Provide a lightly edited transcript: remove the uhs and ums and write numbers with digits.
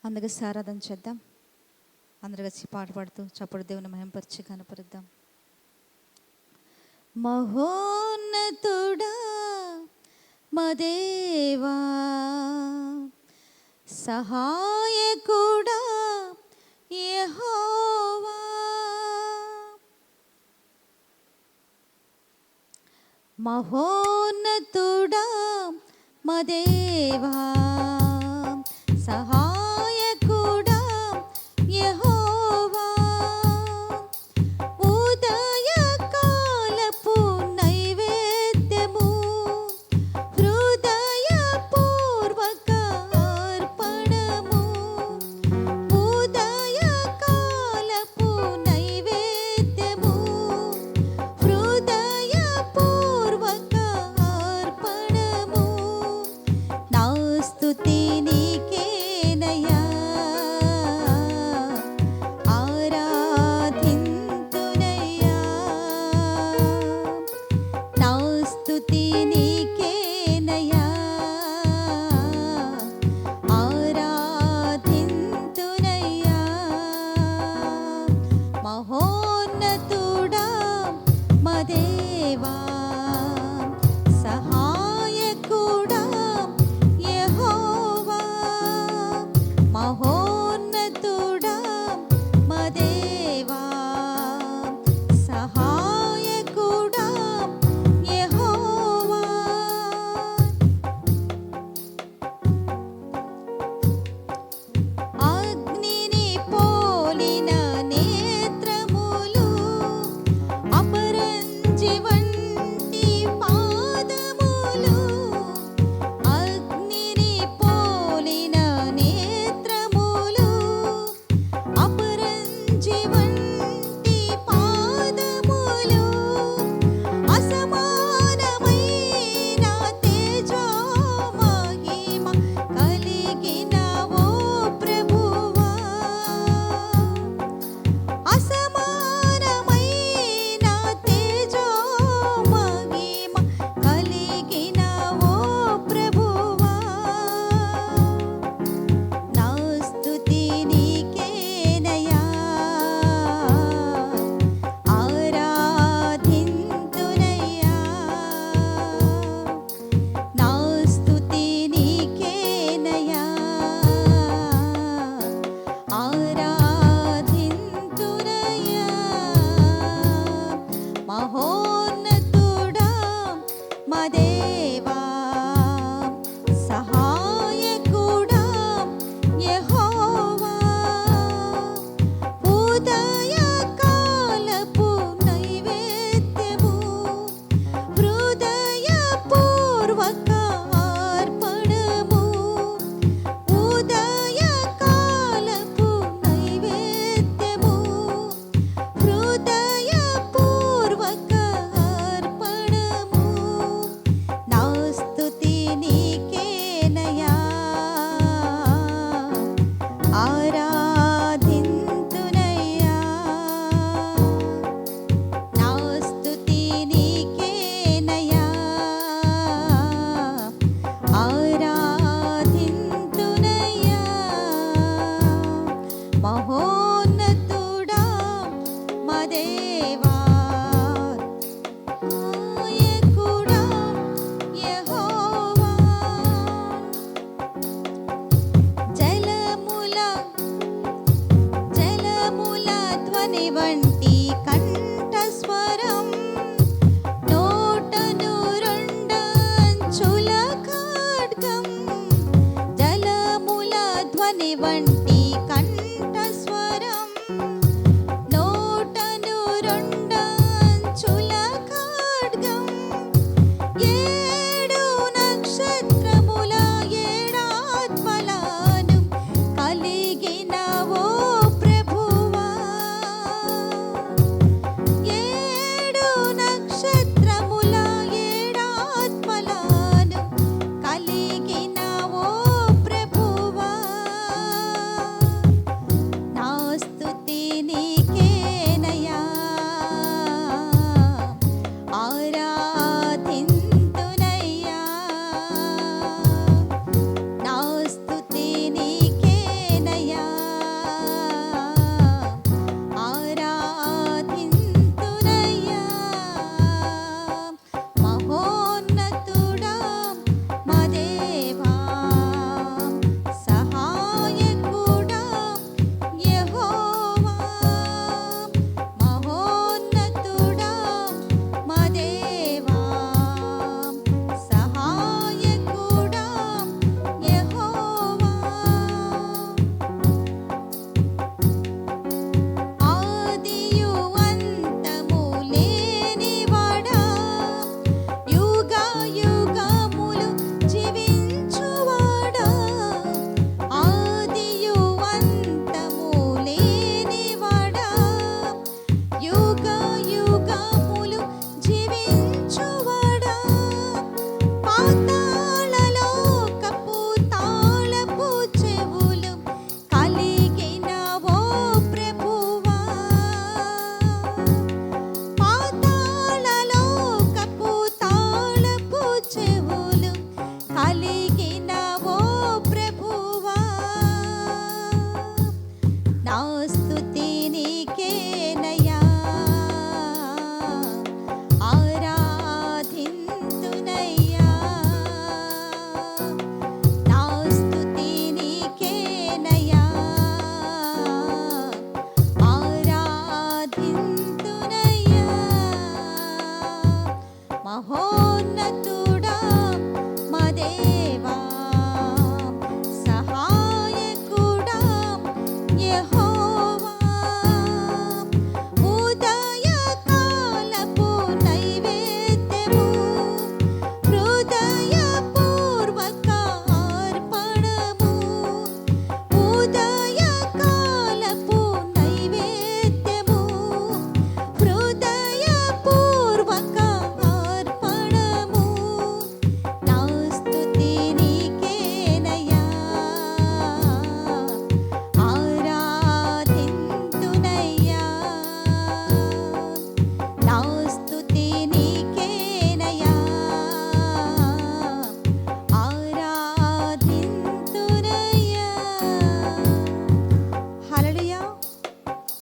అందుకే ఆరాధన చేద్దాం. అందరు కలిసి పాట పాడుతూ చప్పుడు దేవుని మహింపరిచి కనపరుద్దాం. మహోన్నతుడా మా దేవా, సహాయకుడా యెహోవా, మహోన్నతుడా మా దేవా, సహాయకుడా యెహోవా, ఉదయకాలపు నైవేద్యము హృదయపూర్వక అర్పణము, ఉదయకాలపు నైవేద్యము హృదయపూర్వక అర్పణము, నా స్తుతి నీకేనయ్యా, ఆరాధింతునయ్యా, నా స్తుతి నీకేనయ్యా, ఆరాధింతునయ్యా, మహోన్నతుడా మా దేవా, సహాయకుడా యెహోవా, మహోన్నతుడా మా దేవా, సహాయకుడా యెహోవా, అగ్నిని పోలిన నేత్రములు, అపరంజి వంటి పాదములు, అగ్నిని పోలిన నేత్రములు, అపరంజి వంటి పాదములు, అసమానమైన తేజో మహిమ కలిగిన ఓ ప్రభువా, అసమానమైన తేజో మహిమ కలిగిన ఓ ప్రభువా, నా స్తుతి నీకేనయ్యా, ఆరాధింతునయ్యా, నా స్తుతి నీకేనయ్యా, ఆరాధింతునయ్యా, మహోన్నతుడా మా దేవా, సహాయకుడా యెహోవా, ఉదయకాలపు నైవేద్యము హృదయపూర్వక అర్పణము, ఉదయకాలపు నైవేద్యము హృదయపూర్వక అర్పణము, నా స్తుతి నీకేనయ్యా, ఆరాధింతునయ్యా, నా స్తుతి నీకేనయ్యా, ఆరాధింతునయ్యా, మహోన్నతుడా మా దేవా, సహాయకుడా యెహోవా, జలముల ధ్వని వంటి కంఠస్వరం, నోటను రెండంచుల ఖడ్గం, జలముల ధ్వని వంటి